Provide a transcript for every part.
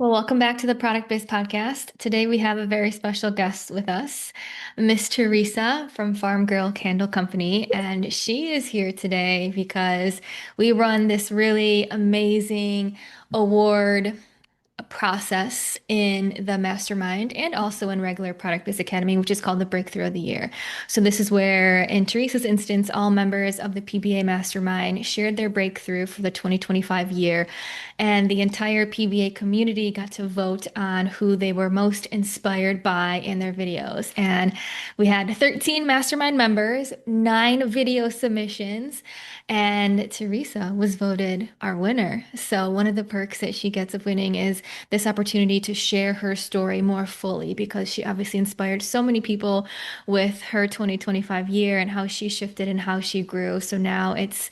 Well, welcome back to the Product Biz Podcast. Today we have a very special guest with us, Miss Theresa from Farm Girl Candle Company. And she is here today because we run this really amazing award process in the mastermind and also in regular Product Biz Academy, which is called the Breakthrough of the Year. So this is where, in Teresa's instance, all members of the PBA mastermind shared their breakthrough for the 2025 year, and the entire PBA community got to vote on who they were most inspired by in their videos. And we had 13 mastermind members, 9 video submissions, and Teresa was voted our winner. So one of the perks that she gets of winning is this opportunity to share her story more fully because she obviously inspired so many people with her 2025 year and how she shifted and how she grew. So now it's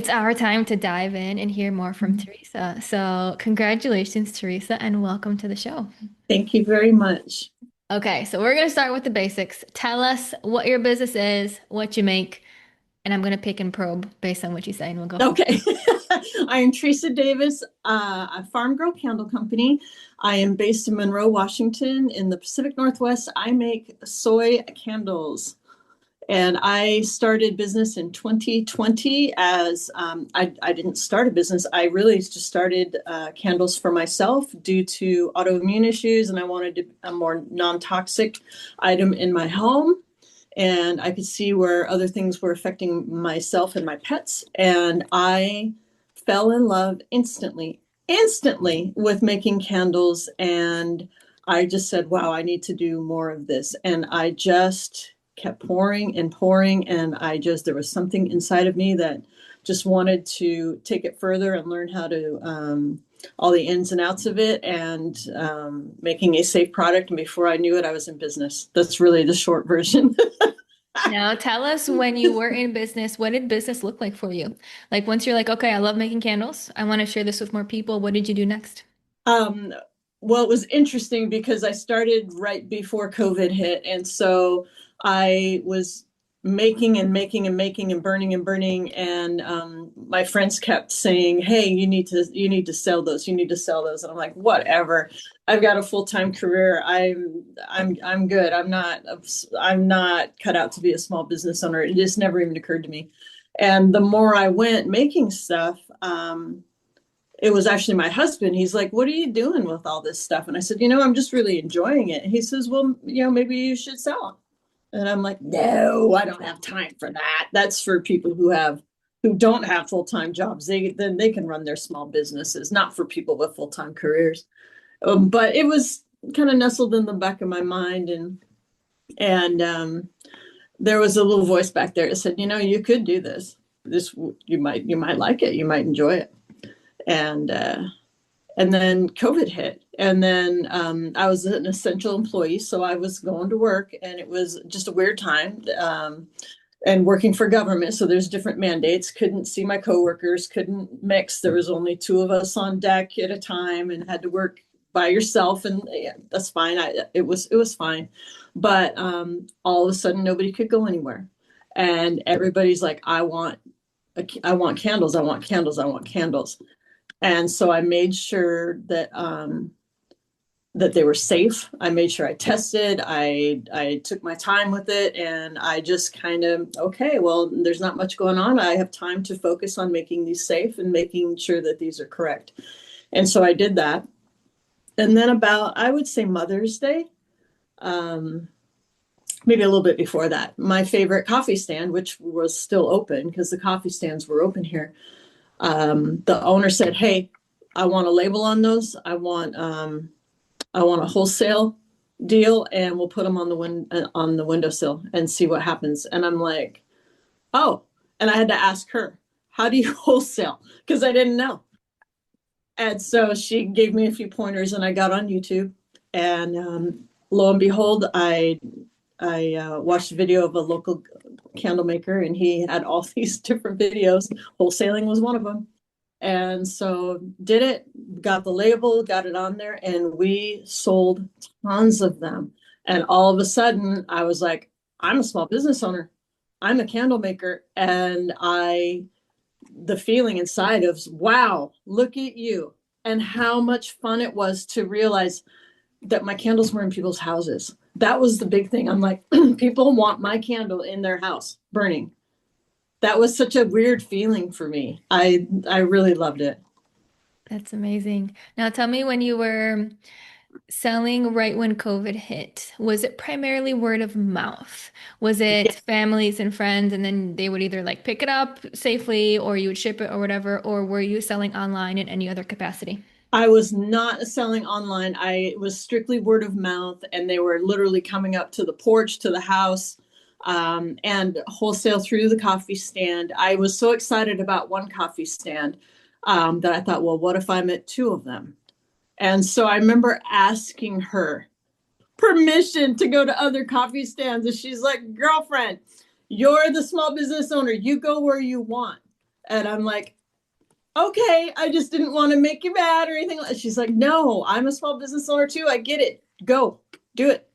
our time to dive in and hear more from Teresa. So congratulations, Teresa, and welcome to the show. Thank you very much. Okay, so we're going to start with the basics. Tell us what your business is, what you make, and I'm going to pick and probe based on what you say, and we'll go from Okay. I am Theresa Davis, a Farm Girl Candle Company. I am based in Monroe, Washington, in the Pacific Northwest. I make soy candles. And I started business in 2020 as I didn't start a business. I really just started candles for myself due to autoimmune issues, and I wanted a more non-toxic item in my home. And I could see where other things were affecting myself and my pets. And I fell in love instantly with making candles. And I just said, wow, I need to do more of this. And I just kept pouring and pouring. And there was something inside of me that just wanted to take it further and learn how to, all the ins and outs of it, and making a safe product. And before I knew it, I was in business. That's really the short version. now. Tell us when you were in business, what did business look like for you? Like once you're like, okay, I love making candles. I want to share this with more people. What did you do next? Um, well, it was interesting because I started right before COVID hit. And so I was making and making and making and burning and burning. And my friends kept saying, hey, you need to sell those. You need to sell those. And I'm like, whatever. I've got a full-time career. I'm good. I'm not cut out to be a small business owner. It just never even occurred to me. And the more I went making stuff, it was actually my husband. He's like, what are you doing with all this stuff? And I said, I'm just really enjoying it. And he says, well, maybe you should sell them. And I'm like, no, I don't have time for that. That's for people who don't have full-time jobs. Then they can run their small businesses, not for people with full-time careers. But it was kind of nestled in the back of my mind. And there was a little voice back there that said, you could do this. You might like it. You might enjoy it. And then COVID hit, and then I was an essential employee, so I was going to work, and it was just a weird time. And working for government, so there's different mandates. Couldn't see my coworkers, couldn't mix. There was only 2 of us on deck at a time, and had to work by yourself, and yeah, that's fine. It was fine, but all of a sudden nobody could go anywhere, and everybody's like, I want candles, I want candles, I want candles. And so I made sure that they were safe. I made sure I tested. I took my time with it, and I just kind of, okay, well, there's not much going on. I have time to focus on making these safe and making sure that these are correct. And so I did that. And then about, I would say, Mother's Day, maybe a little bit before that, my favorite coffee stand, which was still open because the coffee stands were open here. The owner said, hey, I want a label on those. I want a wholesale deal, and we'll put them on the windowsill and see what happens. And I'm like, oh, and I had to ask her, how do you wholesale? Because I didn't know. And so she gave me a few pointers, and I got on YouTube, and lo and behold, I watched a video of a local candle maker, and he had all these different videos. Wholesaling was one of them. And so did it, got the label, got it on there, and we sold tons of them. And all of a sudden I was like, I'm a small business owner. I'm a candle maker. And the feeling inside of, wow, look at you. and how much fun it was to realize that my candles were in people's houses. That was the big thing. I'm like, people want my candle in their house burning. That was such a weird feeling for me. I really loved it. That's amazing. Now tell me, when you were selling right when COVID hit, was it primarily word of mouth? Was it Yeah, families and friends, and then they would either like pick it up safely or you would ship it or whatever, or were you selling online in any other capacity? I was not selling online. I was strictly word of mouth, and they were literally coming up to the porch, to the house, and wholesale through the coffee stand. I was so excited about one coffee stand that I thought, well, what if I'm at two of them? And so I remember asking her permission to go to other coffee stands. And she's like, girlfriend, you're the small business owner. You go where you want. And I'm like, okay, I just didn't want to make you mad or anything. She's like, no, I'm a small business owner too. I get it. Go, do it.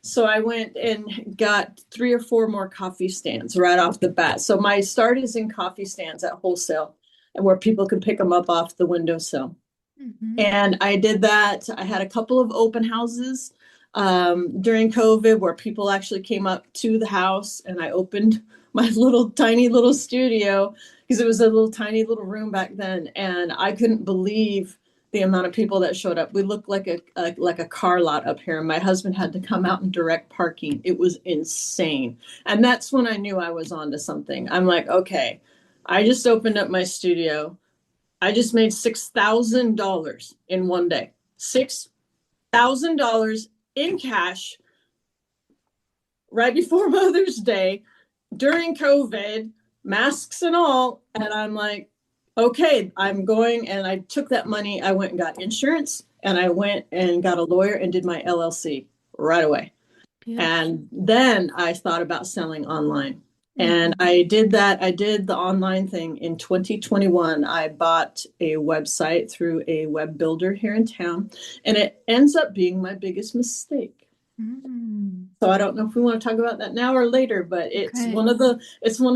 So I went and got three or four more coffee stands right off the bat. So my start is in coffee stands at wholesale, and where people can pick them up off the windowsill. Mhm. And I did that. I had a couple of open houses during COVID where people actually came up to the house, and I opened my little tiny little studio because it was a little tiny little room back then. And I couldn't believe the amount of people that showed up. We looked like a car lot up here, and my husband had to come out and direct parking. It was insane. And that's when I knew I was onto something. I'm like, okay, I just opened up my studio. I just made $6,000 in one day. $6,000 in cash right before Mother's Day during COVID, masks and all. And I'm like, okay, I'm going. And I took that money. I went and got insurance, and I went and got a lawyer and did my LLC right away. Beautiful. And then I thought about selling online. And Mhm. I did that. I did the online thing in 2021. I bought a website through a web builder here in town, and it ends up being my biggest mistake. Mm. So I don't know if we want to talk about that now or later, but Okay. it's one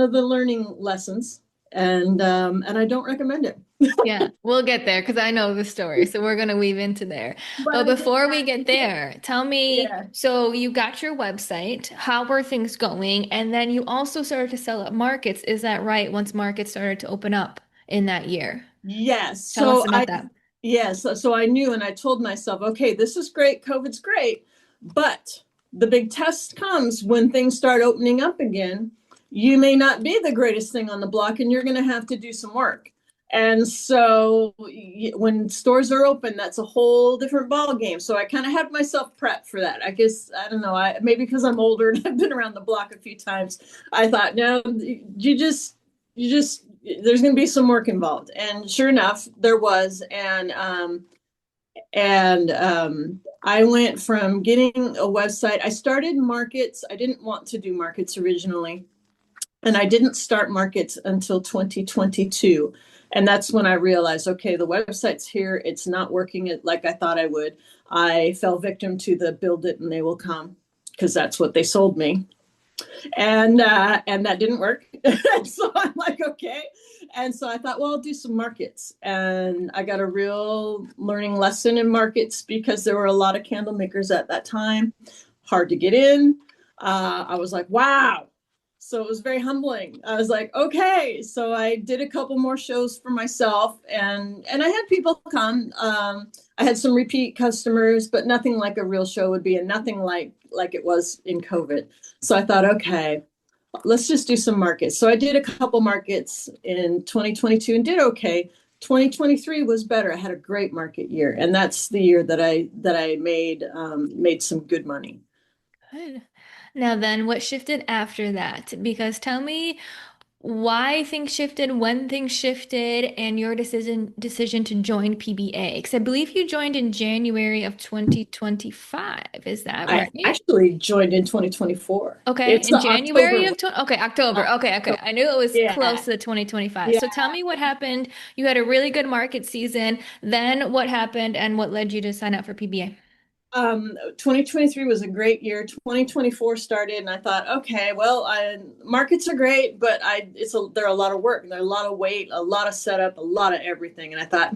of the learning lessons, and I don't recommend it. Yeah, we'll get there because I know the story. So we're going to weave into there. But But I did before we that. get there, tell me, Yeah. so you got your website, how were things going? And then you also started to sell at markets. Is that right? Once markets started to open up in that year. Yes. Tell us So about that. yes. So I knew, and I told myself, okay, this is great. COVID's great. But the big test comes when things start opening up again. You may not be the greatest thing on the block, and you're going to have to do some work. And so when stores are open, that's a whole different ball game. So I kind of had myself prepped for that. I guess, I don't know, maybe because I'm older and I've been around the block a few times, I thought, no, you just there's going to be some work involved. And sure enough, there was. And I went from getting a website. I started markets. I didn't want to do markets originally, and I didn't start markets until 2022. And that's when I realized, okay, the website's here. It's not working like I thought I would. I fell victim to the build it and they will come, because that's what they sold me. And that didn't work. So I'm like, okay. And so I thought, well, I'll do some markets. And I got a real learning lesson in markets because there were a lot of candle makers at that time, hard to get in. I was like, wow. So it was very humbling. I was like, okay. So I did a couple more shows for myself, and I had people come. I had some repeat customers, but nothing like a real show would be, and nothing like it was in COVID. So I thought, okay, let's just do some markets. So I did a couple markets in 2022 and did okay. 2023 was better. I had a great market year, and that's the year that I made some good money. Good. Now then, what shifted after that? Because tell me why things shifted, when things shifted, and your decision to join PBA. Because I believe you joined in January of 2025. Is that I right? actually joined in 2024. Okay, It's in the January October. of 20, okay, October. Okay, okay. October. I knew it was close Yeah, to the 2025. yeah. So tell me what happened. You had a really good market season. Then what happened and what led you to sign up for PBA? 2023 was a great year. 2024 started, and I thought, okay, well, markets are great, but they're a lot of work, and there's a lot of weight, a lot of setup, a lot of everything. And I thought,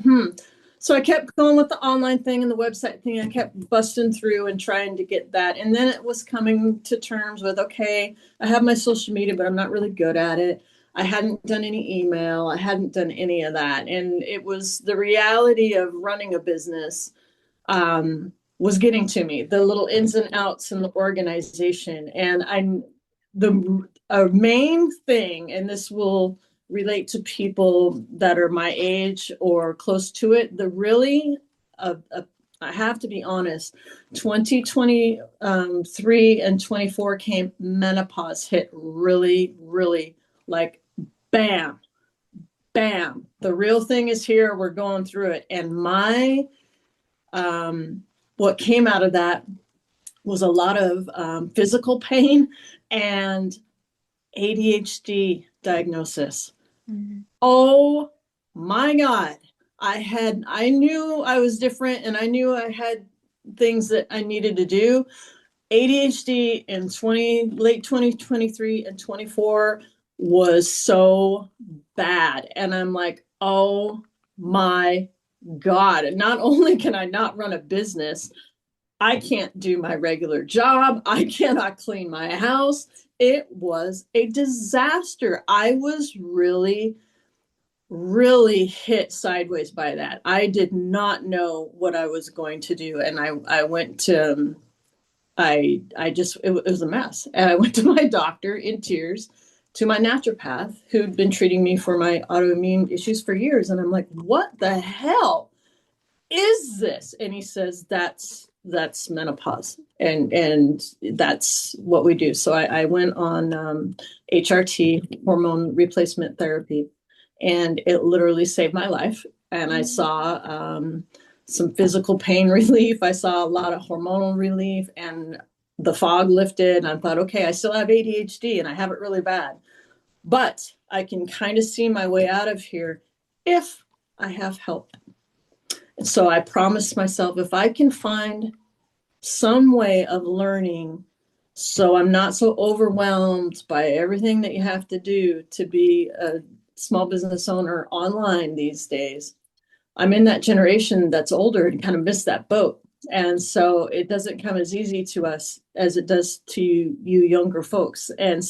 So I kept going with the online thing and the website thing. I kept busting through and trying to get that. And then it was coming to terms with, okay, I have my social media, but I'm not really good at it. I hadn't done any email. I hadn't done any of that. And it was the reality of running a business was getting to me, the little ins and outs in the organization. And the main thing, and this will relate to people that are my age or close to it, I have to be honest, 2023 and 24 came, menopause hit really, really like bam, bam. The real thing is here. We're going through it. And what came out of that was a lot of physical pain and ADHD diagnosis. Mm-hmm. Oh my God. I knew I was different and I knew I had things that I needed to do. ADHD in late 2023 and 24 was so bad. And I'm like, oh my God. And not only can I not run a business, I can't do my regular job. I cannot clean my house. It was a disaster. I was really, really hit sideways by that. I did not know what I was going to do. And I went to, it was a mess. And I went to my doctor in tears, to my naturopath who'd been treating me for my autoimmune issues for years. And I'm like, what the hell is this? And he says, that's menopause. And that's what we do. So I went on HRT, hormone replacement therapy, and it literally saved my life. And I saw some physical pain relief. I saw a lot of hormonal relief, and the fog lifted. And I thought, okay, I still have ADHD and I have it really bad, but I can kind of see my way out of here if I have help. And so I promised myself, if I can find some way of learning so I'm not so overwhelmed by everything that you have to do to be a small business owner online these days. I'm in that generation that's older and kind of missed that boat. And so it doesn't come as easy to us as it does to you younger folks. And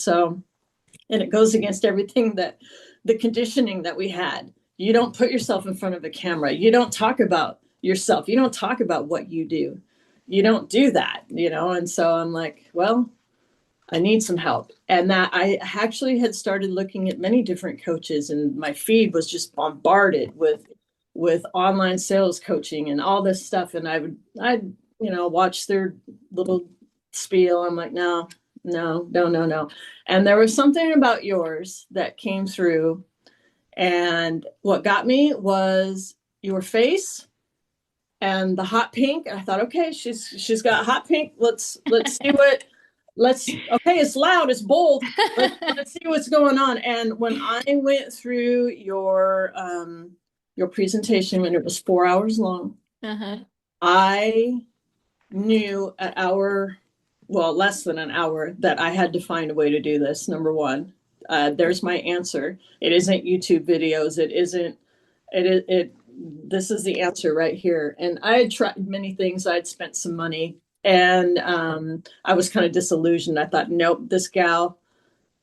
it goes against everything that the conditioning that we had. You don't put yourself in front of a camera. You don't talk about yourself. You don't talk about what you do. You don't do that, And so I'm like, well, I need some help. And that I actually had started looking at many different coaches, and my feed was just bombarded with online sales coaching and all this stuff. And I'd watch their little spiel. I'm like, no. And there was something about yours that came through. And what got me was your face and the hot pink. And I thought, okay, she's got hot pink. Let's see okay, it's loud, it's bold. Let's see what's going on. And when I went through your presentation, when it was 4 hours long, I knew less than an hour, that I had to find a way to do this. Number one, there's my answer. It isn't YouTube videos. This is the answer right here. And I had tried many things. I'd spent some money, and I was kind of disillusioned. I thought, nope, this gal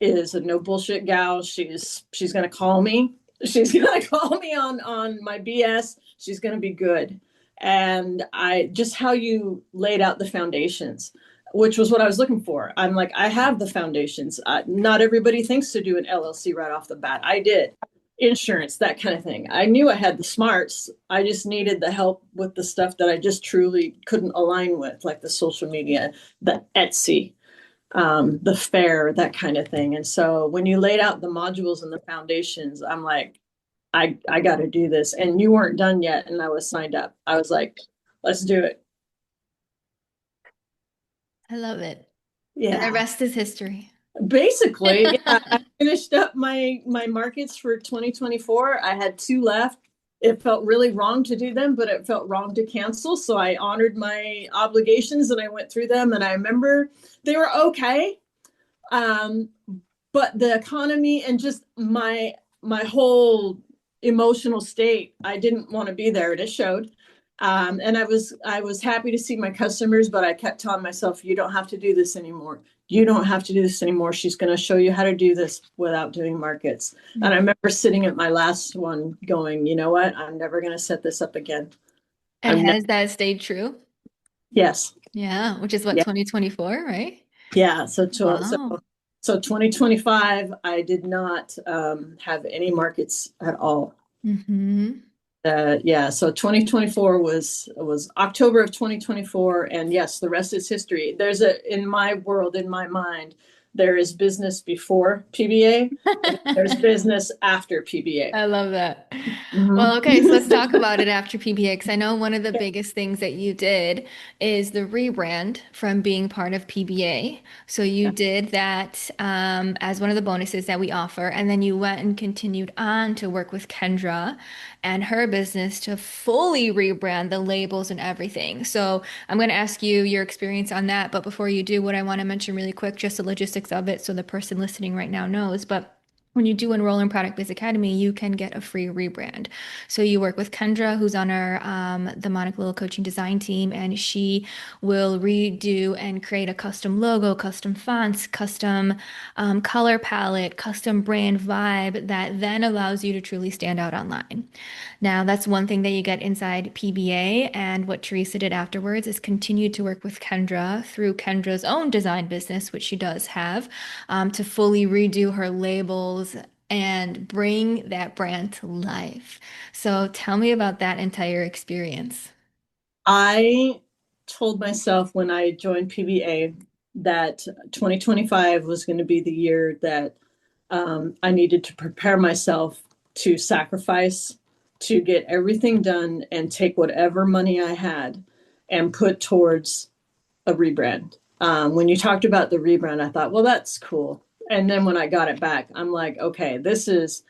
is a no bullshit gal. She's going to call me. She's going to call me on my BS. She's going to be good. And just how you laid out the foundations, which was what I was looking for. I'm like, I have the foundations. Not everybody thinks to do an LLC right off the bat. I did. Insurance, that kind of thing. I knew I had the smarts. I just needed the help with the stuff that I just truly couldn't align with, like the social media, the Etsy, the fair, that kind of thing. And so when you laid out the modules and the foundations, I'm like, I got to do this. And you weren't done yet. And I was signed up. I was like, let's do it. I love it. Yeah. And the rest is history. Basically, yeah, I finished up my markets for 2024. I had 2 left. It felt really wrong to do them, but it felt wrong to cancel. So I honored my obligations and I went through them. And I remember they were okay. But the economy and just my whole emotional state. I didn't want to be there, and it showed. And I was happy to see my customers, but I kept telling myself, you don't have to do this anymore. You don't have to do this anymore. She's going to show you how to do this without doing markets. And I remember sitting at my last one going, you know what? I'm never going to set this up again. And I'm never, has that stayed true? yes. Yeah, which is what, Yeah. 2024, right? Yeah. Wow. So 2025, I did not have any markets at all. Hmm. Yeah, so 2024 was October of 2024, and yes, the rest is history. In my world, in my mind, there is business before PBA, and there's business after PBA. I love that. Well, Mhm. okay, so let's talk about it after PBA, because I know one of the biggest things that you did is the rebrand from being part of PBA. So you Yeah. did that as one of the bonuses that we offer, and then you went and continued on to work with Kendra and her business to fully rebrand the labels and everything. So I'm going to ask you your experience on that, but before you do, what I want to mention really quick, just the logistics of it, so the person listening right now knows, but when you do enroll in Product Biz Academy, you can get a free rebrand. So you work with Kendra, who's on our the Monica Little Coaching Design team, and she will redo and create a custom logo, custom fonts, custom color palette, custom brand vibe that then allows you to truly stand out online. Now, that's one thing that you get inside PBA, and what Theresa did afterwards is continue to work with Kendra through Kendra's own design business, which she does have, to fully redo her labels and bring that brand to life. So tell me about that entire experience. I told myself when I joined PBA that 2025 was going to be the year that I needed to prepare myself to sacrifice, to get everything done and take whatever money I had and put towards a rebrand. When you talked about the rebrand, I thought, well, that's cool. And then when I got it back, I'm like, okay, this is,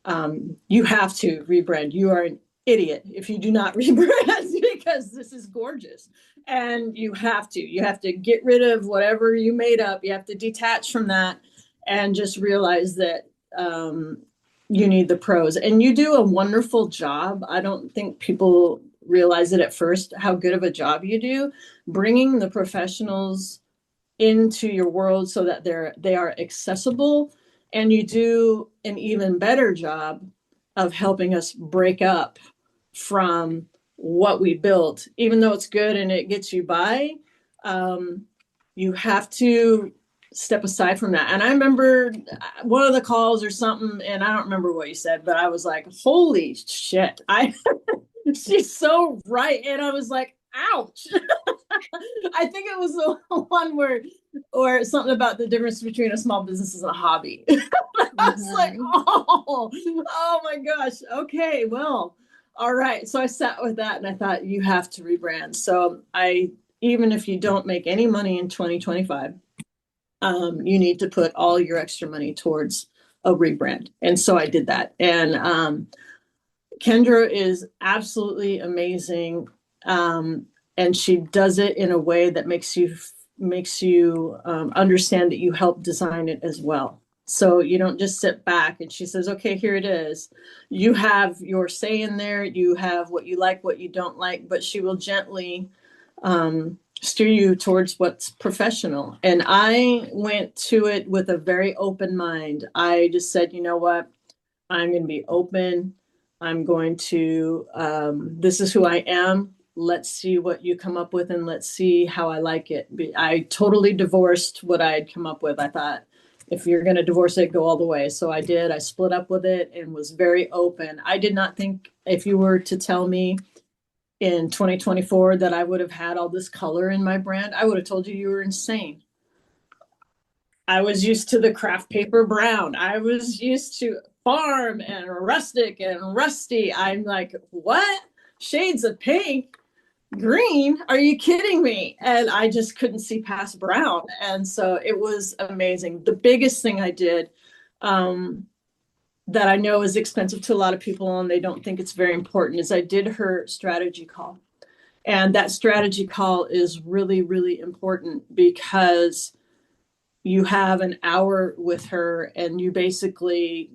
you have to rebrand. You are an idiot if you do not rebrand because this is gorgeous. And you have to get rid of whatever you made up. You have to detach from that and just realize that you need the pros. And you do a wonderful job. I don't think people realize it at first how good of a job you do bringing the professionals into your world so that they are accessible, and you do an even better job of helping us break up from what we built. Even though it's good and it gets you by, um, you have to step aside from that. And I remember one of the calls or something, and I don't remember what you said, but I was like, holy shit, I she's so right. And I was like, ouch. I think it was the one where something about the difference between a small business and a hobby. I was like, Mhm. oh my gosh. Okay, well, all right. So I sat with that and I thought, you have to rebrand. So even if you don't make any money in 2025, you need to put all your extra money towards a rebrand. And so I did that. And Kendra is absolutely amazing. And she does it in a way that makes you understand that you help design it as well. So you don't just sit back and she says, okay, here it is. You have your say in there. You have what you like, what you don't like, but she will gently steer you towards what's professional. And I went to it with a very open mind. I just said, you know what? I'm going to be open. I'm going to, this is who I am. Let's see what you come up with and let's see how I like it. I totally divorced what I had come up with. I thought, if you're going to divorce it, go all the way. So I did. I split up with it and was very open. I did not think if you were to tell me in 2024 that I would have had all this color in my brand, I would have told you were insane. I was used to the craft paper brown. I was used to farm and rustic and rusty. I'm like, what? Shades of pink, green? Are you kidding me? And I just couldn't see past brown. And so it was amazing. The biggest thing I did um, that I know is expensive to a lot of people and they don't think it's very important is I did her strategy call. And that strategy call is really, really important because you have an hour with her and you basically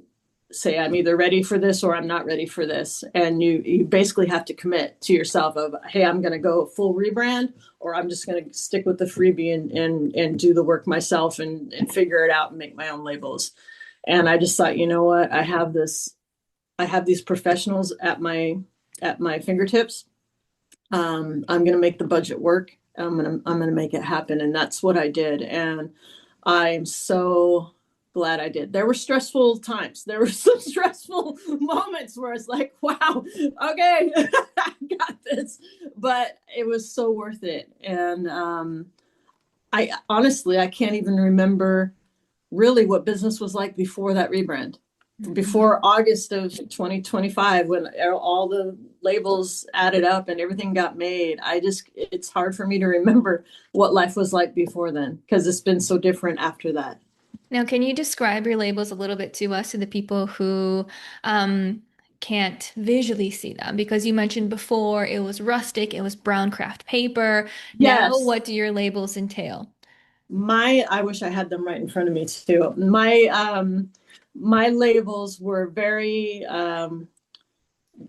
say I'm either ready for this or I'm not ready for this. And you basically have to commit to yourself of, hey, I'm going to go full rebrand, or I'm just going to stick with the freebie and do the work myself and figure it out and make my own labels. And I just thought, you know what, I have these professionals at my fingertips. I'm going to make the budget work. I'm going to make it happen. And that's what I did. And I'm so glad I did. There were stressful times. There were some stressful moments where it's like, wow, okay, I got this. But it was so worth it. And I honestly, I can't even remember really what business was like before that rebrand, Mhm. before August of 2025, when all the labels added up and everything got made. It's hard for me to remember what life was like before then because it's been so different after that. Now, can you describe your labels a little bit to us, to the people who um, can't visually see them? Because you mentioned before it was rustic, it was brown craft paper. Now, Yes. what do your labels entail? I wish I had them right in front of me too. My labels were very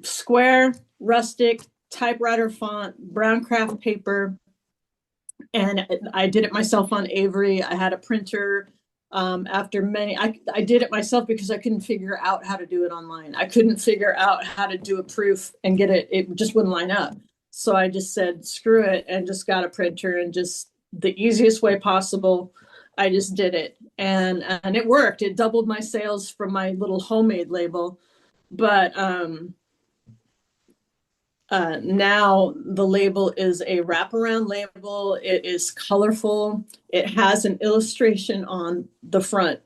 square, rustic, typewriter font, brown craft paper, and I did it myself on Avery. I had a printer. After I did it myself because I couldn't figure out how to do it online. I couldn't figure out how to do a proof and get it. It just wouldn't line up. So I just said, screw it, and just got a printer and just the easiest way possible. I just did it, and it worked. It doubled my sales from my little homemade label. But now the label is a wraparound label. It is colorful. It has an illustration on the front.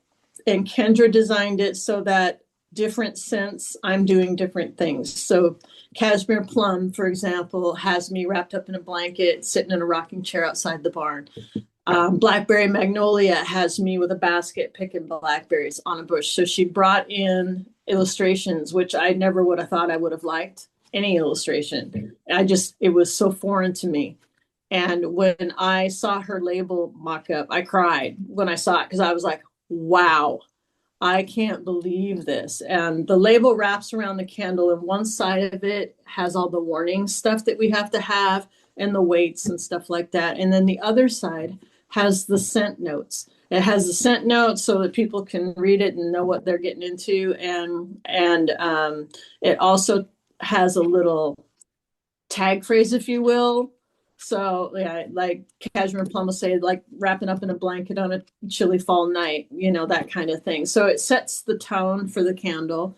And Kendra designed it so that different scents, I'm doing different things. So Cashmere Plum, for example, has me wrapped up in a blanket, sitting in a rocking chair outside the barn. Blackberry Magnolia has me with a basket picking blackberries on a bush. So she brought in illustrations, which I never would have thought I would have liked any illustration. It was so foreign to me. And when I saw her label mock up, I cried when I saw it because I was like, wow, I can't believe this. And the label wraps around the candle, and one side of it has all the warning stuff that we have to have and the weights and stuff like that. And then the other side has the scent notes. It has the scent notes so that people can read it and know what they're getting into. And it also has a little tag phrase, if you will. So yeah, like Cashmere Plum will say, like wrapping up in a blanket on a chilly fall night, that kind of thing. So it sets the tone for the candle.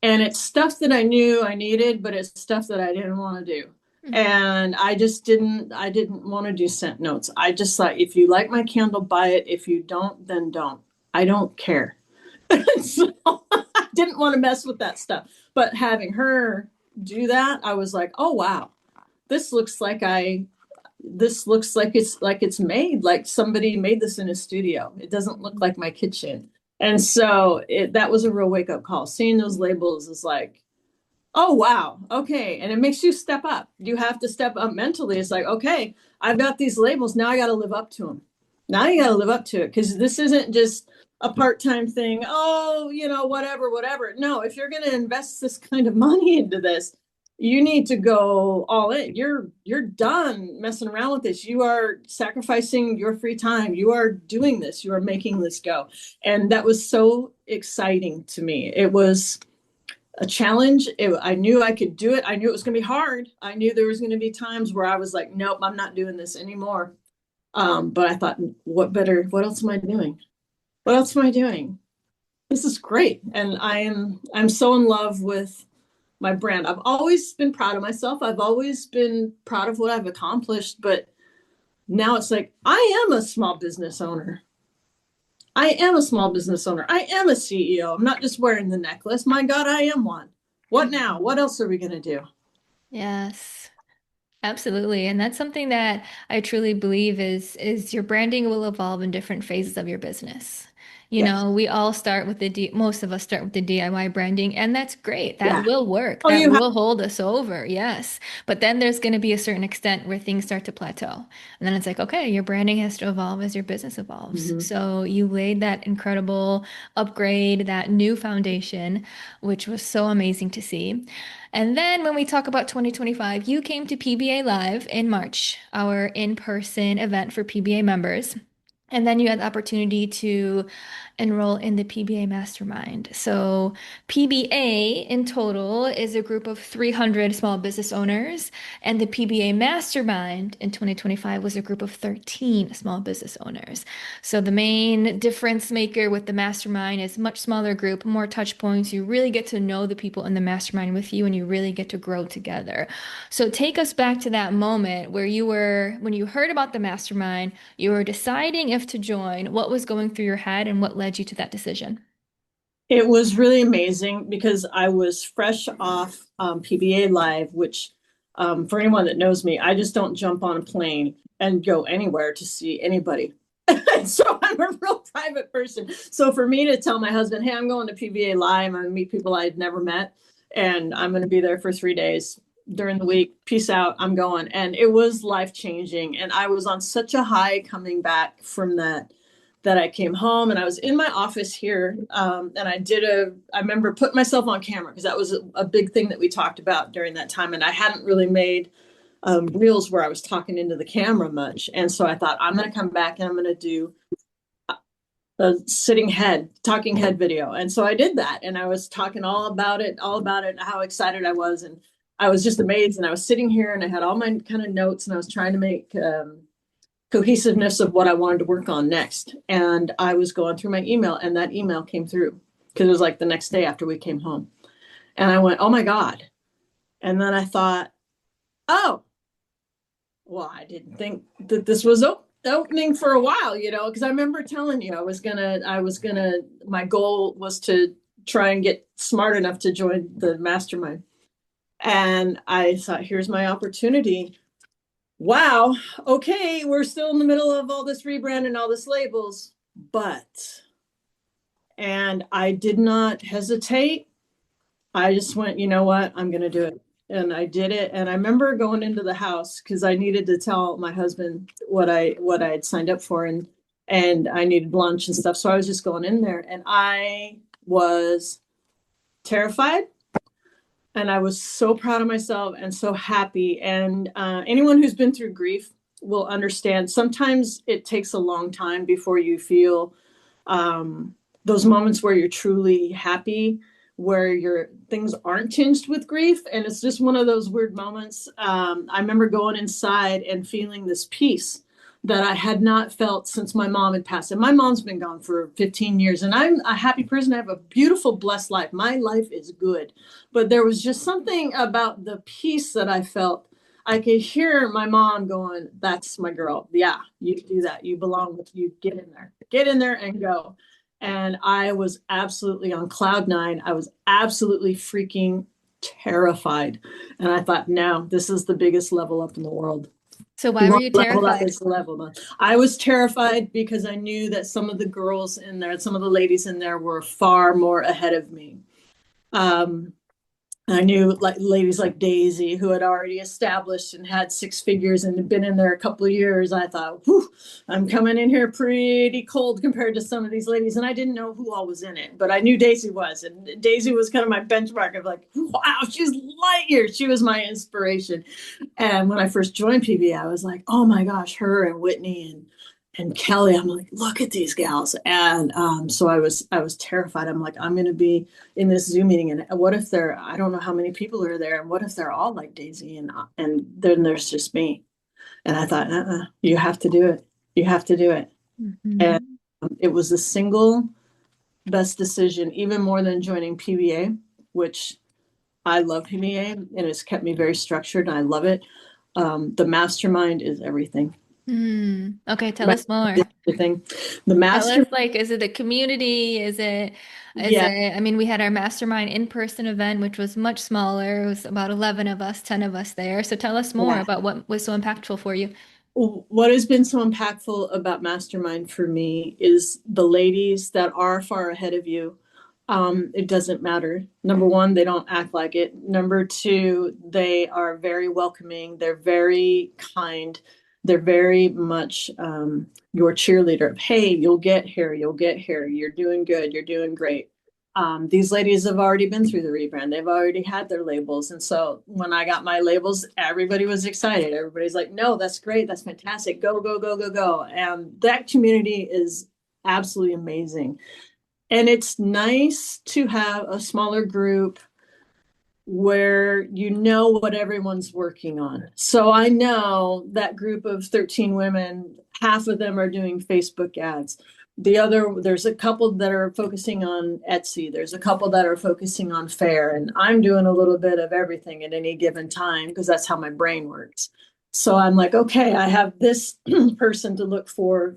And it's stuff that I knew I needed, but it's stuff that I didn't want to do. Mhm. And I didn't want to do scent notes. I just thought, if you like my candle, buy it. If you don't, then don't. I don't care. So I didn't want to mess with that stuff. But having her do that, I was like, oh wow, this looks like it's made like somebody made this in a studio. It doesn't look like my kitchen. And so that was a real wake up call. Seeing those labels is like, oh wow, okay. And it makes you step up. You have to step up mentally. It's like, okay, I've got these labels. Now I got to live up to them. Now you got to live up to it, because this isn't just a part-time thing. Oh, whatever. No, if you're going to invest this kind of money into this, you need to go all in. You're done messing around with this. You are sacrificing your free time. You are doing this. You are making this go. And that was so exciting to me. It was a challenge. I knew I could do it. I knew it was going to be hard. I knew there was going to be times where I was like, nope, I'm not doing this anymore. But I thought, what else am I doing? What else am I doing? This is great. And I'm so in love with my brand. I've always been proud of myself. I've always been proud of what I've accomplished, but now it's like, I am a small business owner. I am a small business owner. I am a CEO. I'm not just wearing the necklace. My God, I am one. What now? What else are we going to do? Yes. Absolutely. And that's something that I truly believe is your branding will evolve in different phases of your business. Yes. We all start with most of us start with the DIY branding, and that's great. That Yeah. will work. Oh, That you have. will hold us over. Yes. But then there's going to be a certain extent where things start to plateau. And then it's like, okay, your branding has to evolve as your business evolves. Mhm. So you laid that incredible upgrade, that new foundation, which was so amazing to see. And then when we talk about 2025, you came to PBA Live in March, our in-person event for PBA members. And then you had the opportunity to enroll in the PBA Mastermind. So, PBA in total is a group of 300 small business owners, and the PBA Mastermind in 2025 was a group of 13 small business owners. So, the main difference maker with the Mastermind is much smaller group, more touch points. You really get to know the people in the Mastermind with you, and you really get to grow together. So, take us back to that moment where when you heard about the Mastermind, you were deciding if to join, what was going through your head and what led you to that decision? It was really amazing because I was fresh off PBA Live, which, for anyone that knows me, I just don't jump on a plane and go anywhere to see anybody. So I'm a real private person. So for me to tell my husband, hey, I'm going to PBA Live, I'm going to meet people I'd never met, and I'm going to be there for 3 days during the week. Peace out. I'm going. And it was life changing. And I was on such a high coming back from that I came home and I was in my office here. And I remember putting myself on camera because that was a big thing that we talked about during that time. And I hadn't really made reels where I was talking into the camera much. And so I thought, I'm going to come back and I'm going to do a talking head video. And so I did that. And I was talking all about it, how excited I was. And I was just amazed. And I was sitting here and I had all my kind of notes and I was trying to make cohesiveness of what I wanted to work on next. And I was going through my email and that email came through because it was like the next day after we came home. And I went, oh my God. And then I thought, oh, well, I didn't think that this was opening for a while, because I remember telling you my goal was to try and get smart enough to join the mastermind. And I thought, here's my opportunity. Wow. Okay. We're still in the middle of all this rebrand and all this labels, and I did not hesitate. I just went, you know what? I'm going to do it. And I did it. And I remember going into the house because I needed to tell my husband what I had signed up for and I needed lunch and stuff. So I was just going in there and I was terrified and I was so proud of myself and so happy. And anyone who's been through grief will understand sometimes it takes a long time before you feel those moments where you're truly happy, where your things aren't tinged with grief. And it's just one of those weird moments. I remember going inside and feeling this peace that I had not felt since my mom had passed. And my mom's been gone for 15 years. And I'm a happy person. I have a beautiful, blessed life. My life is good. But there was just something about the peace that I felt. I could hear my mom going, that's my girl. Yeah, you do that. You belong with you. Get in there and go. And I was absolutely on cloud nine. I was absolutely freaking terrified. And I thought, no, this is the biggest level up in the world. So why You were want you to level up, terrified? it's the level up. I was terrified because I knew that some of the girls in there, some of the ladies in there were far more ahead of me. I knew like ladies like Daisy who had already established and had six figures and had been in there a couple of years. I thought, whew, I'm coming in here pretty cold compared to some of these ladies. And I didn't know who all was in it, but I knew Daisy was. And Daisy was kind of my benchmark of like, wow, she's light years. She was my inspiration. And when I first joined PB, I was like, oh my gosh, her and Whitney and Kelly, I'm like, look at these gals. And so I was terrified. I'm like, I'm going to be in this Zoom meeting. And what if I don't know how many people are there. And what if they're all like Daisy and then there's just me. And I thought, you have to do it. You have to do it. And Mhm. it was the single best decision, even more than joining PBA, which I love PBA and it's kept me very structured and I love it. The mastermind is everything. Okay, tell us more. Everything. The Tell us, master, like, is it the community? yeah, I mean, we had our mastermind in-person event, which was much smaller. It was about 11 of us, 10 of us there. So tell us more yeah. about what was so impactful for you. What has been so impactful about Mastermind for me is the ladies that are far ahead of you. It doesn't matter. Number one, they don't act like it. Number two, they are very welcoming. They're very kind. They're very much your cheerleader of, hey, you'll get here. You'll get here. You're doing good. You're doing great. These ladies have already been through the rebrand. They've already had their labels. And so when I got my labels, everybody was excited. Everybody's like, no, that's great. That's fantastic. Go, go, go, go, go. And that community is absolutely amazing. And it's nice to have a smaller group where you know what everyone's working on. So I know that group of 13 women, half of them are doing Facebook ads. There's a couple that are focusing on Etsy. There's a couple that are focusing on Fair. And I'm doing a little bit of everything at any given time because that's how my brain works. So I'm like, okay, I have this person to look for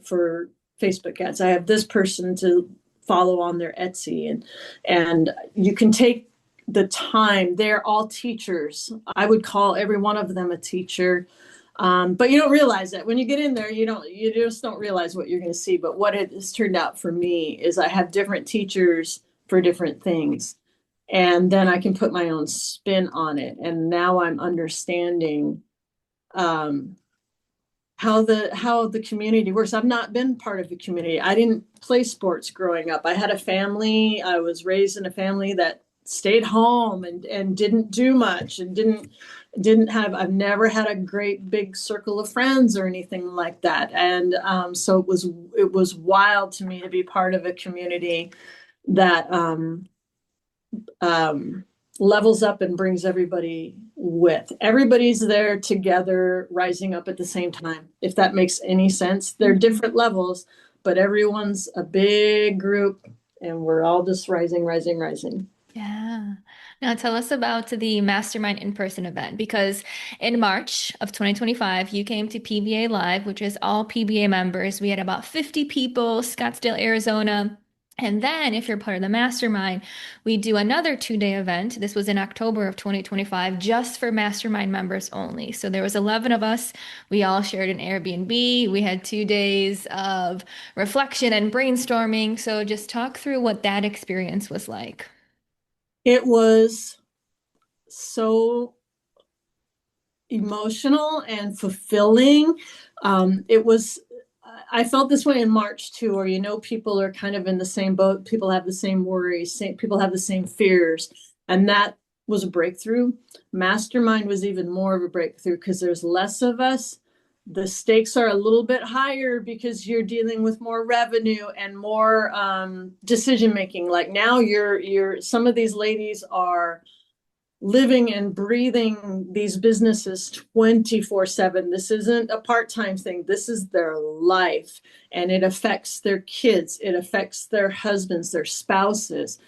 Facebook ads. I have this person to follow on their Etsy. And you can take the time. They're all teachers. I would call every one of them a teacher. But you don't realize that when you get in there, you just don't realize what you're going to see. But what it has turned out for me is I have different teachers for different things. And then I can put my own spin on it. And now I'm understanding how the community works. I've not been part of the community. I didn't play sports growing up. I had a family. I was raised in a family that stayed home and didn't do much and didn't have, I've never had a great big circle of friends or anything like that. And so it was wild to me to be part of a community that levels up and brings everybody with. Everybody's there together, rising up at the same time, if that makes any sense. They're different levels, but everyone's a big group and we're all just rising, rising, rising. Yeah. Now tell us about the Mastermind in-person event because in March of 2025, you came to PBA Live, which is all PBA members. We had about 50 people, Scottsdale, Arizona. And then if you're part of the Mastermind, we do another 2-day event. This was in October of 2025, just for Mastermind members only. So there was 11 of us. We all shared an Airbnb. We had 2 days of reflection and brainstorming. So just talk through what that experience was like. It was so emotional and fulfilling. I felt this way in March too, where people are kind of in the same boat. People have the same worries, people have the same fears. And that was a breakthrough. Mastermind was even more of a breakthrough because there's less of us. The stakes are a little bit higher because you're dealing with more revenue and more decision making. Like now some of these ladies are living and breathing these businesses 24/7. This isn't a part-time thing. This is their life, and it affects their kids. It affects their husbands, their spouses.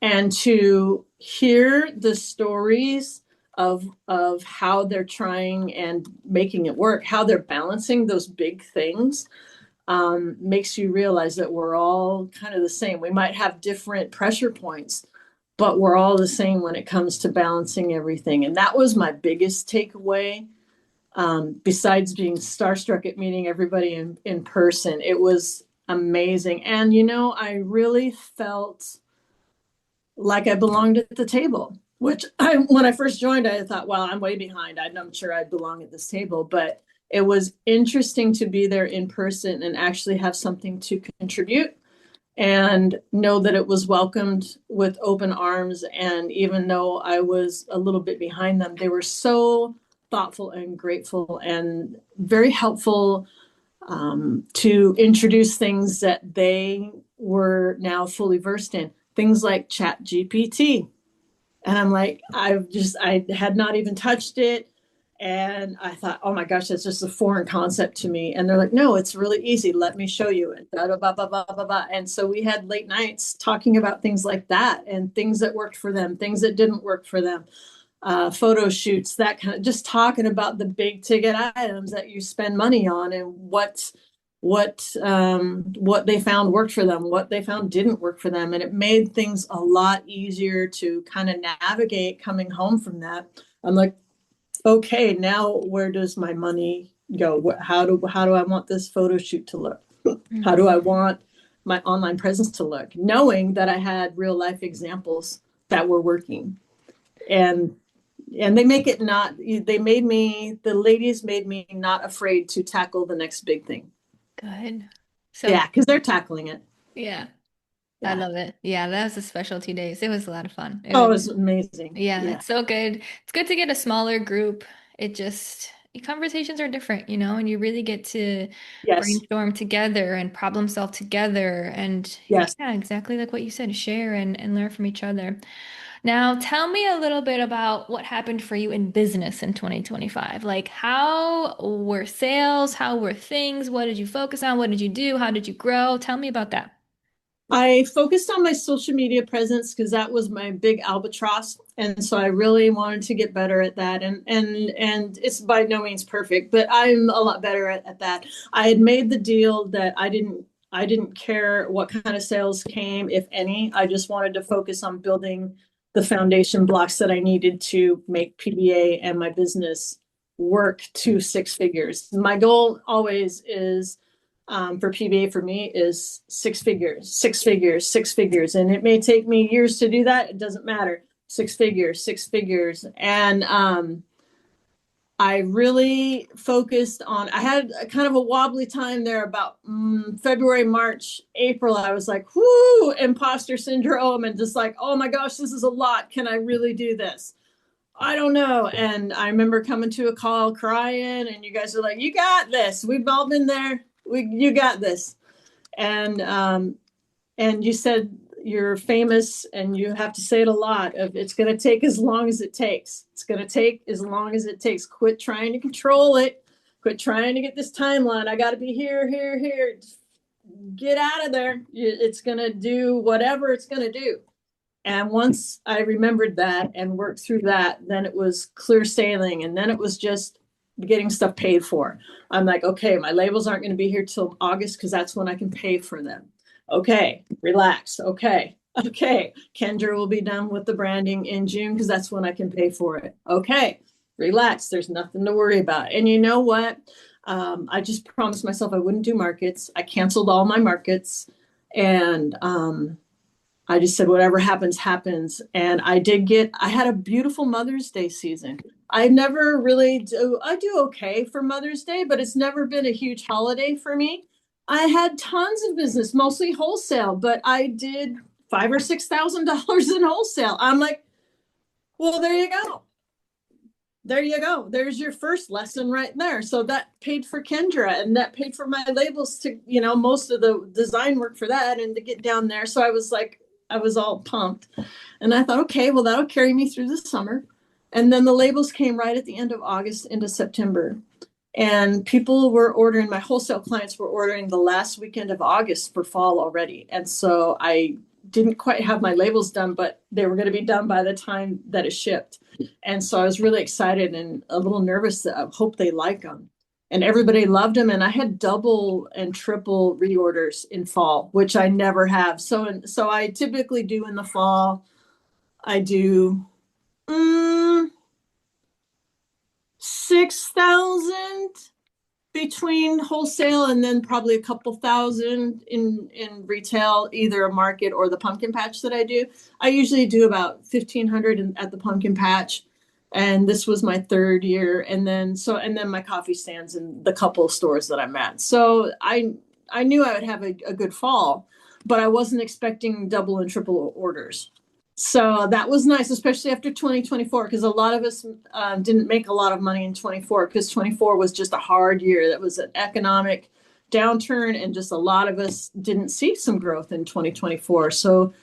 And to hear the stories of how they're trying and making it work, how they're balancing those big things, makes you realize that we're all kind of the same. We might have different pressure points, but we're all the same when it comes to balancing everything. And that was my biggest takeaway. Besides being starstruck at meeting everybody in person, it was amazing. And, I really felt like I belonged at the table, which when I first joined, I thought, well, I'm way behind. I'm not sure I'd belong at this table, but it was interesting to be there in person and actually have something to contribute and know that it was welcomed with open arms. And even though I was a little bit behind them, they were so thoughtful and grateful and very helpful to introduce things that they were now fully versed in. Things like Chat GPT. And I'm like, I had not even touched it. And I thought, oh my gosh, that's just a foreign concept to me. And they're like, no, it's really easy. Let me show you it. Blah, blah, blah, blah, blah, blah. And so we had late nights talking about things like that and things that worked for them, things that didn't work for them, photo shoots, that kind of, just talking about the big ticket items that you spend money on and what they found worked for them, what they found didn't work for them. And it made things a lot easier to kind of navigate coming home from that. I'm like, okay, now where does my money go? How do I want this photo shoot to look? How do I Mhm. want my online presence to look? Knowing that I had real life examples that were working. And they make it not, they made me, the ladies made me not afraid to tackle the next big thing. Good. So, Yeah, because they're tackling it. yeah, I Yeah. love it. Yeah, that was the specialty days. It was a lot of fun. It Oh, it was, was amazing. yeah, Yeah. it's so good. It's good to get a smaller group. It just, conversations are different, and you really get to Yes. brainstorm together and problem solve together. And Yes. yeah, exactly like what you said, share and learn from each other. Now, tell me a little bit about what happened for you in business in 2025. Like, how were sales? How were things? What did you focus on? What did you do? How did you grow? Tell me about that. I focused on my social media presence because that was my big albatross. And so I really wanted to get better at that. And it's by no means perfect, but I'm a lot better at that. I had made the deal that I didn't care what kind of sales came, if any. I just wanted to focus on building the foundation blocks that I needed to make PBA and my business work to six figures. My goal always is for PBA for me is six figures, six figures, six figures. And it may take me years to do that. It doesn't matter. Six figures, six figures. And I really focused on, I had a kind of a wobbly time there about February, March, April. I was like, whoo, imposter syndrome, and just like, oh my gosh, this is a lot. Can I really do this? I don't know. And I remember coming to a call crying, and you guys are like, you got this. We've all been there. You got this. And you said you're famous, and you have to say it a lot of it's going to take as long as it takes. It's going to take as long as it takes. Quit trying to control it. Quit trying to get this timeline. I got to be here, here, here. Just get out of there. It's going to do whatever it's going to do. And once I remembered that and worked through that, then it was clear sailing. And then it was just getting stuff paid for. I'm like, okay, my labels aren't going to be here till August because that's when I can pay for them. Okay, relax. Okay. Okay. Kendra will be done with the branding in June because that's when I can pay for it. Okay, relax. There's nothing to worry about. And you know what? I just promised myself I wouldn't do markets. I canceled all my markets. And I just said, whatever happens, happens. And I had a beautiful Mother's Day season. I never really I do okay for Mother's Day, but it's never been a huge holiday for me. I had tons of business, mostly wholesale, but I did $5,000 or $6,000 in wholesale. I'm like, well, there you go. There you go. There's your first lesson right there. So that paid for Kendra, and that paid for my labels to, most of the design work for that and to get down there. So I was like, I was all pumped. And I thought, okay, well, that'll carry me through the summer. And then the labels came right at the end of August into September. And people were ordering, my wholesale clients were ordering the last weekend of August for fall already. And so I didn't quite have my labels done, but they were going to be done by the time that it shipped. And so I was really excited and a little nervous that I hope they like them. And everybody loved them. And I had double and triple reorders in fall, which I never have. So I typically do in the fall. I do 6,000 between wholesale, and then probably a couple thousand in retail, either a market or the pumpkin patch that I do. I usually do about 1,500 at the pumpkin patch, and this was my third year. And then my coffee stands and the couple of stores that I'm at. So I knew I would have a good fall, but I wasn't expecting double and triple orders. So that was nice, especially after 2024, because a lot of us didn't make a lot of money in 24 because 24 was just a hard year. That was an economic downturn, and just a lot of us didn't see some growth in 2024. So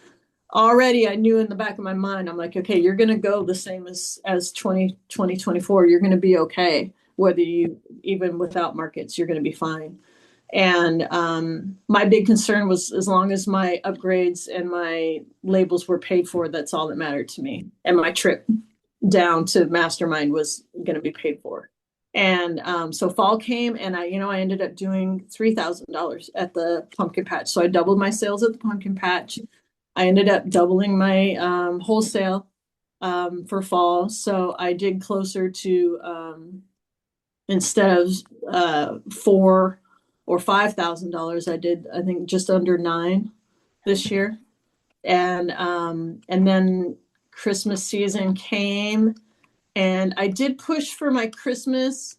already I knew in the back of my mind, I'm like, okay, you're going to go the same as 2024. You're going to be okay. Whether you, even without markets, you're going to be fine. And my big concern was as long as my upgrades and my labels were paid for, that's all that mattered to me. And my trip down to Mastermind was going to be paid for. And so fall came, and I ended up doing $3,000 at the pumpkin patch. So I doubled my sales at the pumpkin patch. I ended up doubling my wholesale. for fall. So I did closer to, instead of $4,000 or $5,000, I did, I think, just under nine this year. And then Christmas season came, and I did push for my Christmas,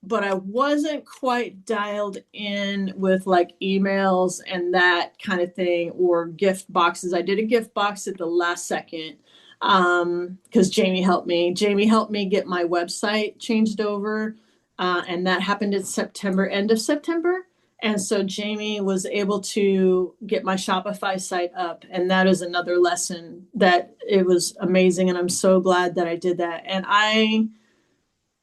but I wasn't quite dialed in with like emails and that kind of thing, or gift boxes. I did a gift box at the last second, because Jamie helped me. Jamie helped me get my website changed over, and that happened in September, end of September. And so Jamie was able to get my Shopify site up, and that is another lesson that it was amazing. And I'm so glad that I did that. And I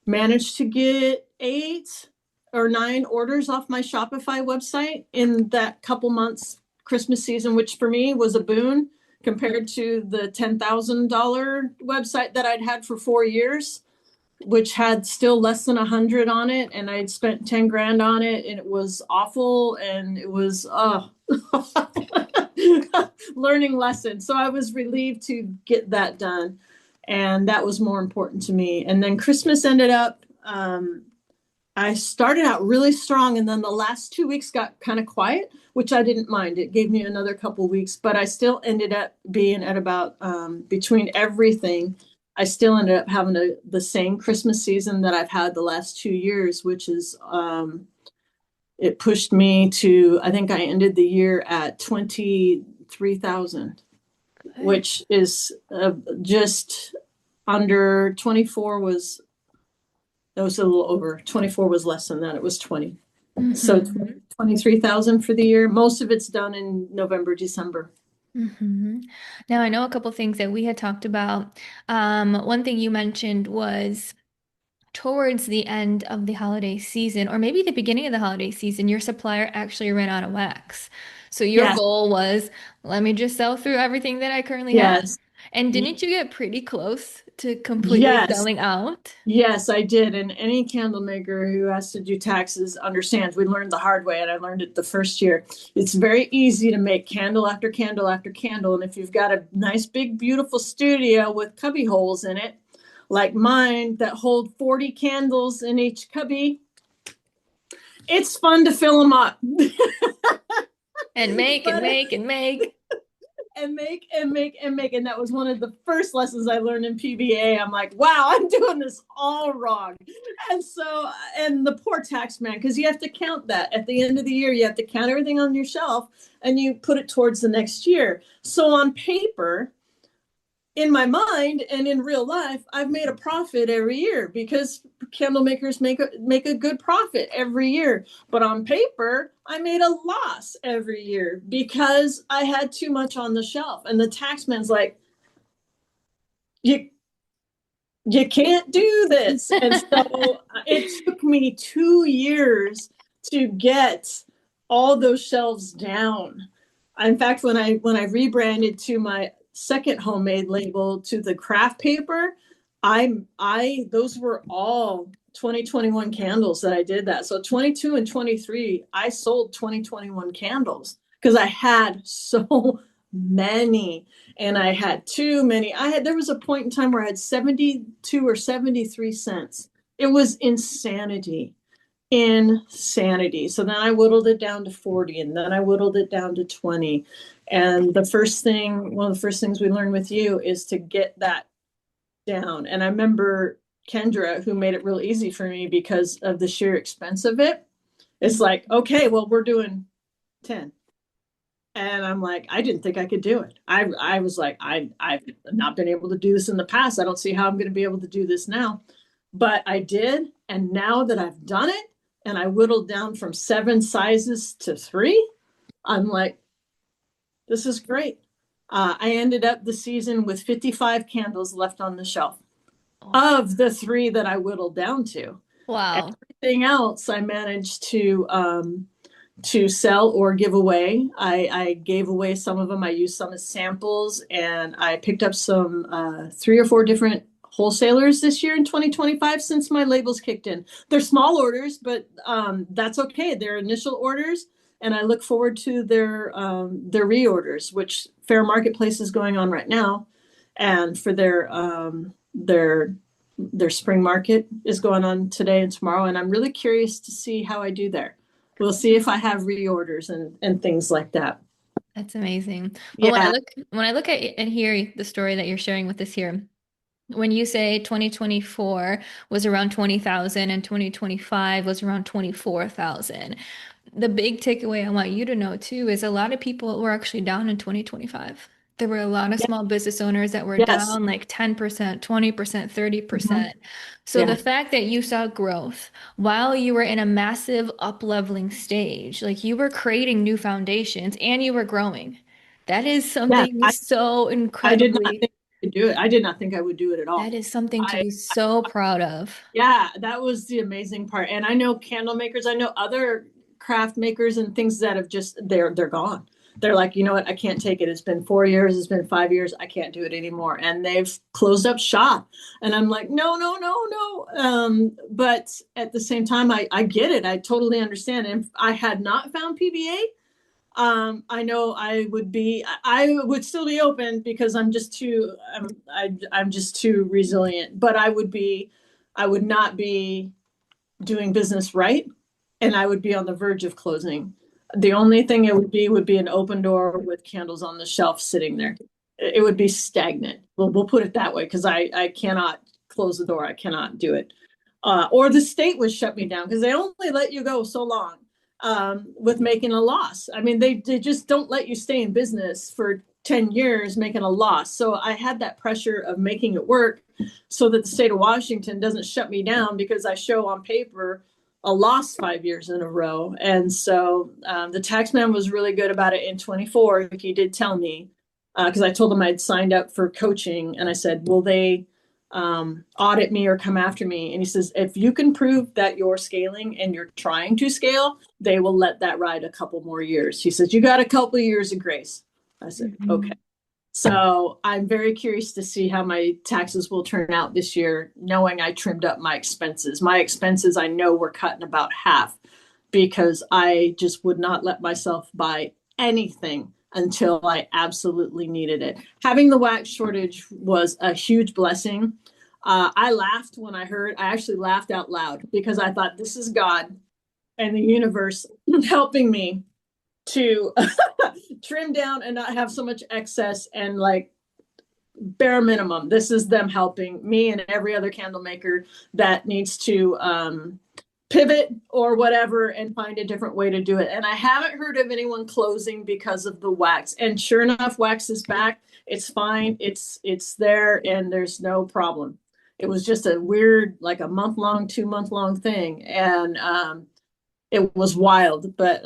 managed to get 8 or 9 orders off my Shopify website in that couple months Christmas season, which for me was a boon compared to the $10,000 website that I'd had for 4 years, which had still less than 100 on it, and I'd spent 10 grand on it, and it was awful, and it was learning lesson. So I was relieved to get that done, and that was more important to me. And then Christmas ended up, I started out really strong, and then the last 2 weeks got kind of quiet, which I didn't mind. It gave me another couple weeks, but I still ended up being at about, between everything, I still ended up having the same Christmas season that I've had the last 2 years, which is, it pushed me to, I think I ended the year at 23,000, which is, just under 24 was, that was a little over. 24 was less than that. It was 20. So 23,000 for the year. Most of it's done in November, December. Now, I know a couple things that we had talked about. One thing you mentioned was towards the end of the holiday season, or maybe the beginning of the holiday season, your supplier actually ran out of wax. So your Yes, goal was, let me just sell through everything that I currently have. yes, And didn't you get pretty close to completely yes, selling out? yes, I did. And any candle maker who has to do taxes understands. We learned the hard way, and I learned it the first year. It's very easy to make candle after candle after candle. And if you've got a nice, big, beautiful studio with cubby holes in it, like mine, that hold 40 candles in each cubby, it's fun to fill them up. And make and But make and make. and make and make and make. And that was one of the first lessons I learned in PBA. I'm like, wow, I'm doing this all wrong. And so, and the poor tax man, because you have to count that at the end of the year, you have to count everything on your shelf and you put it towards the next year. So on paper, in my mind and in real life, I've made a profit every year because candle makers make a good profit every year. But on paper, I made a loss every year because I had too much on the shelf. And the taxman's like, you you can't do this. And so it took me 2 years to get all those shelves down. In fact, when I rebranded to my second homemade label to the craft paper, I those were all 2021 candles that I did that. So 22 and 23, I sold 2021 candles because I had so many, and I had too many. There was a point in time where I had 72 or 73 cents. It was insanity. Insanity. So then I whittled it down to 40, and then I whittled it down to 20. And one of the first things we learned with you is to get that down. And I remember Kendra, who made it real easy for me because of the sheer expense of it. It's like, okay, well, we're doing 10. And I'm like, I didn't think I could do it. I was like, I've not been able to do this in the past. I don't see how I'm going to be able to do this now. But I did. And now that I've done it, and I whittled down from 7 sizes to 3, I'm like, this is great. I ended up the season with 55 candles left on the shelf of the 3 that I whittled down to. Wow. Everything else I managed to sell or give away. I gave away some of them. I used some as samples, and I picked up some 3 or 4 different wholesalers this year in 2025 since my labels kicked in. They're small orders, but that's okay. They're initial orders, and I look forward to their reorders, which Fair Marketplace is going on right now. and for their spring market is going on today and tomorrow, and I'm really curious to see how I do there. We'll see if I have reorders and things like that. That's amazing. Well, Yeah, when I look at and hear the story that you're sharing with us here, when you say 2024 was around 20,000 and 2025 was around 24,000, the big takeaway I want you to know too is a lot of people were actually down in 2025. There were a lot of yeah, small business owners that were yes, down like 10%, 20%, mhm, 30%. So the yeah, fact that you saw growth while you were in a massive up-leveling stage, like you were creating new foundations and you were growing. That is yeah. something so I did not incredibly, think I could do it. I did not think I would do it at that all. is something to I be so proud of. Yeah, that was the amazing part. And I know candle makers, I know other craft makers and things that have just they're gone. They're like, you know what, I can't take it. It's been 4 years, it's been 5 years, I can't do it anymore. And they've closed up shop. And I'm like, no, no, no, no. But at the same time, I get it. I totally understand. And if I had not found PBA, I know I would still be open because I'm just too resilient. But I would not be doing business right, and I would be on the verge of closing. The only thing it would be an open door with candles on the shelf sitting there. It would be stagnant. We'll put it that way because I cannot close the door. I cannot do it. Or the state would shut me down because they only let you go so long with making a loss. I mean, they just don't let you stay in business for 10 years making a loss. So I had that pressure of making it work so that the state of Washington doesn't shut me down because I show on paper a loss 5 years in a row. And so the tax man was really good about it in 24. He did tell me, because I told him I'd signed up for coaching, and I said, will they audit me or come after me? And he says, if you can prove that you're scaling and you're trying to scale, they will let that ride a couple more years. He says, you got a couple of years of grace. I said, okay. Mhm. So I'm very curious to see how my taxes will turn out this year, knowing I trimmed up my expenses. My expenses, I know, were cut in about half because I just would not let myself buy anything until I absolutely needed it. Having the wax shortage was a huge blessing. I laughed when I actually laughed out loud because I thought this is God and the universe helping me to trim down and not have so much excess, and like bare minimum, this is them helping me and every other candle maker that needs to pivot or whatever and find a different way to do it. And I haven't heard of anyone closing because of the wax. And sure enough, wax is back. It's fine. It's there and there's no problem. It was just a weird, like a month long, 2 month long thing. And it was wild, but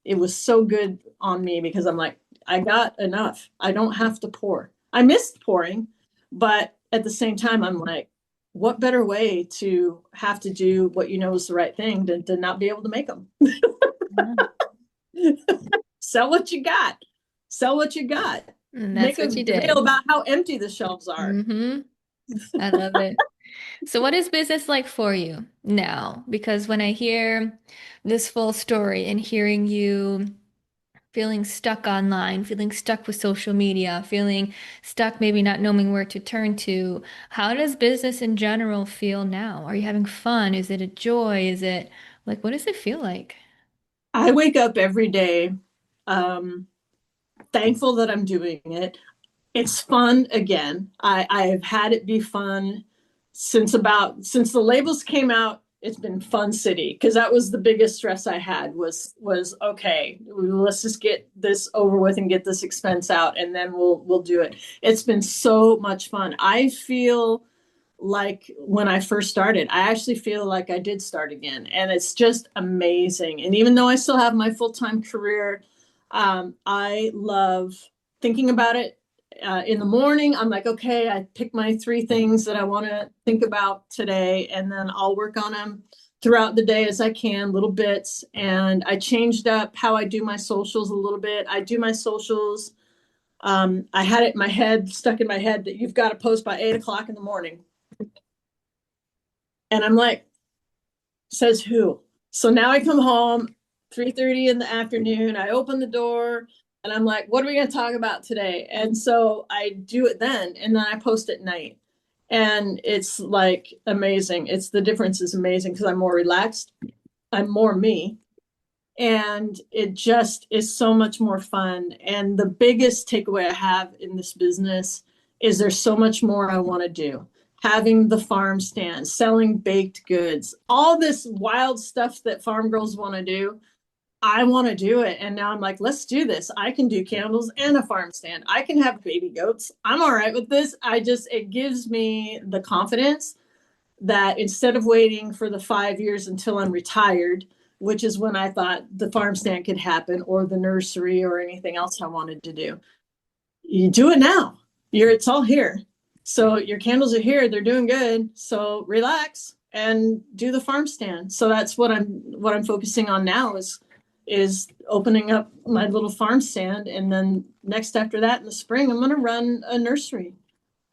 it was so good on me because I'm like, I got enough. I don't have to pour. I missed pouring, but at the same time, I'm like, what better way to have to do what you know is the right thing than to not be able to make them? Yeah. Sell what you got. Sell what you got. And that's Make a what you reel did. about how empty the shelves are. Hmm. I love it. So, what is business like for you now? Because when I hear this full story and hearing you feeling stuck online, feeling stuck with social media, feeling stuck, maybe not knowing where to turn to, how does business in general feel now? Are you having fun? Is it a joy? Is it like, what does it feel like? I wake up every day um, thankful that I'm doing it. It's fun again. I've had it be fun since the labels came out. It's been Fun City because that was the biggest stress I had was okay, let's just get this over with and get this expense out and then we'll do it. It's been so much fun. I feel like when I first started, I actually feel like I did start again, and it's just amazing. And even though I still have my full-time career, I love thinking about it. In the morning, I'm like, okay, I pick my three things that I want to think about today, and then I'll work on them throughout the day as I can, little bits. And I changed up how I do my socials a little bit. I do my socials. I had it in my head, stuck in my head, that you've got to post by 8 o'clock in the morning. And I'm like, says who? So now I come home 3:30 in the afternoon. I open the door. And I'm like, what are we going to talk about today? And so I do it then, and then I post at night. And it's like amazing. It's the difference is amazing because I'm more relaxed. I'm more me. And it just is so much more fun. And the biggest takeaway I have in this business is there's so much more I want to do. Having the farm stand, selling baked goods, all this wild stuff that farm girls want to do. I want to do it. And now I'm like, let's do this. I can do candles and a farm stand. I can have baby goats. I'm all right with this. It gives me the confidence that instead of waiting for the 5 years until I'm retired, which is when I thought the farm stand could happen or the nursery or anything else I wanted to do, you do it now. It's all here. So your candles are here. They're doing good. So relax and do the farm stand. So that's what I'm focusing on now is opening up my little farm stand. And then next after that in the spring, I'm going to run a nursery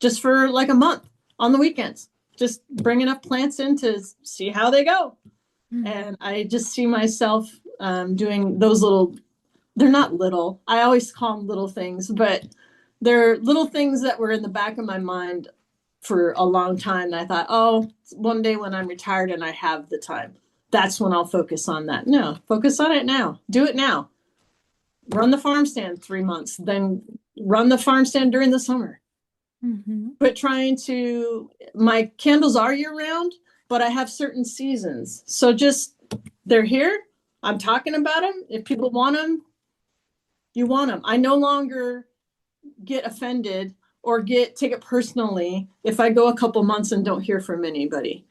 just for like a month on the weekends, just bring enough plants in to see how they go. And I just see myself doing those little, they're not little, I always call them little things, but they're little things that were in the back of my mind for a long time. And I thought, oh, one day when I'm retired and I have the time, that's when I'll focus on that. No, focus on it now. Do it now. Run the farm stand 3 months, then run the farm stand during the summer. Mm-hmm. But my candles are year round, but I have certain seasons. So just, they're here. I'm talking about them. If people want them, you want them. I no longer get offended or take it personally if I go a couple months and don't hear from anybody.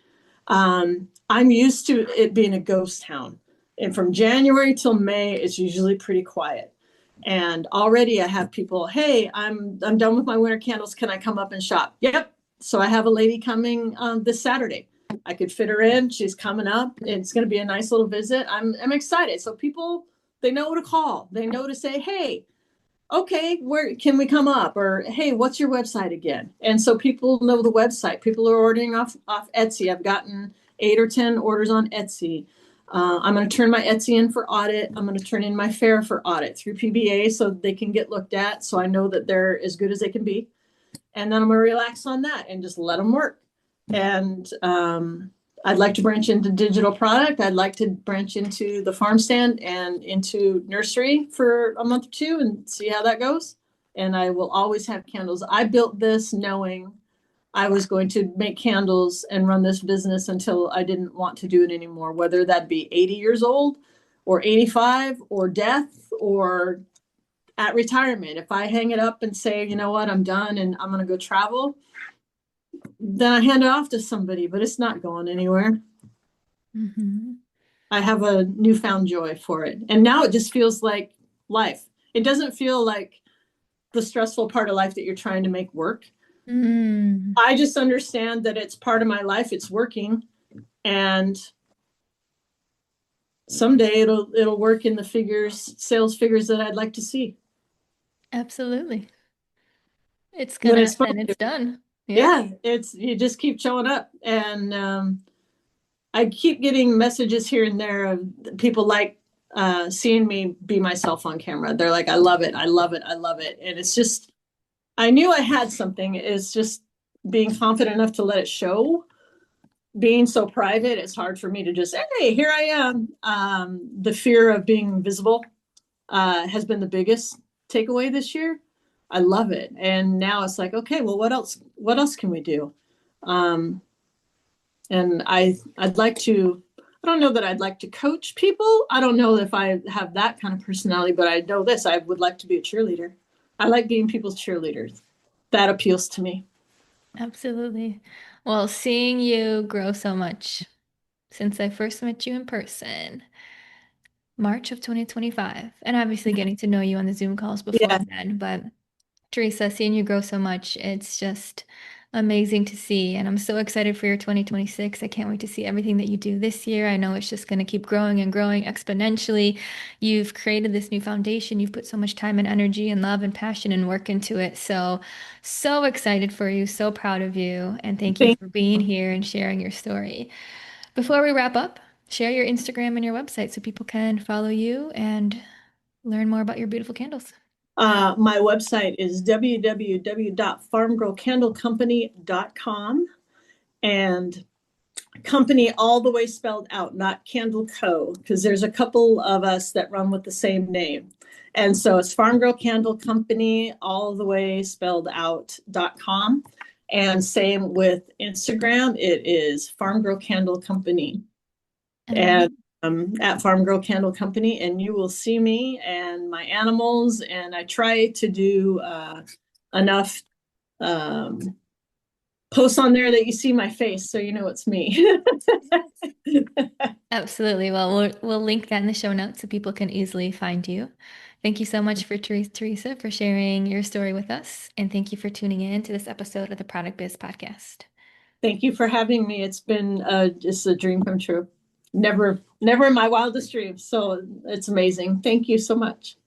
I'm used to it being a ghost town. And from January till May, it's usually pretty quiet. And already I have people, hey, I'm done with my winter candles. Can I come up and shop? Yep. So I have a lady coming this Saturday. I could fit her in. She's coming up. It's going to be a nice little visit. I'm excited. So people, they know to call. They know to say, hey, okay, where can we come up? Or hey, what's your website again? And so people know the website. People are ordering off Etsy. I've gotten 8 or 10 orders on Etsy. I'm going to turn my Etsy in for audit. I'm going to turn in my fair for audit through PBA so they can get looked at. So I know that they're as good as they can be. And then I'm going to relax on that and just let them work. And I'd like to branch into digital product. I'd like to branch into the farm stand and into nursery for a month or two and see how that goes. And I will always have candles. I built this knowing I was going to make candles and run this business until I didn't want to do it anymore, whether that be 80 years old or 85 or death or at retirement. If I hang it up and say, you know what, I'm done and I'm going to go travel, then I hand it off to somebody, but it's not going anywhere. Mm-hmm. I have a newfound joy for it. And now it just feels like life. It doesn't feel like the stressful part of life that you're trying to make work. Mm. I just understand that it's part of my life. It's working. And someday it'll work in the sales figures that I'd like to see. Absolutely. It's When gonna, it's supposed and to. it's done. Yeah. Yeah, you just keep showing up. And I keep getting messages here and there of people like seeing me be myself on camera. They're like, I love it. I love it. I love it. And it's just, I knew I had something. It's just being confident enough to let it show. Being so private, it's hard for me to just, hey, here I am. The fear of being visible has been the biggest takeaway this year. I love it. And now it's like, okay, well, what else? What else can we do? Um, and I'd like to, I don't know that I'd like to coach people. I don't know if I have that kind of personality, but I know this, I would like to be a cheerleader. I like being people's cheerleaders. That appeals to me. Absolutely. Well, seeing you grow so much since I first met you in person, March of 2025, and obviously getting to know you on the Zoom calls before Yeah. then, but Theresa, seeing you grow so much, it's just amazing to see. And I'm so excited for your 2026. I can't wait to see everything that you do this year. I know it's just going to keep growing and growing exponentially. You've created this new foundation. You've put so much time and energy and love and passion and work into it. So, so excited for you. So proud of you. And thank you Thank for being you. here and sharing your story. Before we wrap up, share your Instagram and your website so people can follow you and learn more about your beautiful candles. My website is www.farmgirlcandlecompany.com, and company all the way spelled out, not Candle Co., because there's a couple of us that run with the same name. And so it's Farm Girl Candle Company all the way spelled out.com. And same with Instagram, it is Farm Girl Candle Company. And Amazing. at Farm Girl Candle Company, and you will see me and my animals. And I try to do enough um, posts on there that you see my face, so you know it's me. Absolutely. Well, we'll link that in the show notes so people can easily find you. Thank you so much for Teresa for sharing your story with us, and thank you for tuning in to this episode of the Product Biz Podcast. Thank you for having me. It's been just a dream come true. Never in my wildest dreams. So it's amazing. Thank you so much.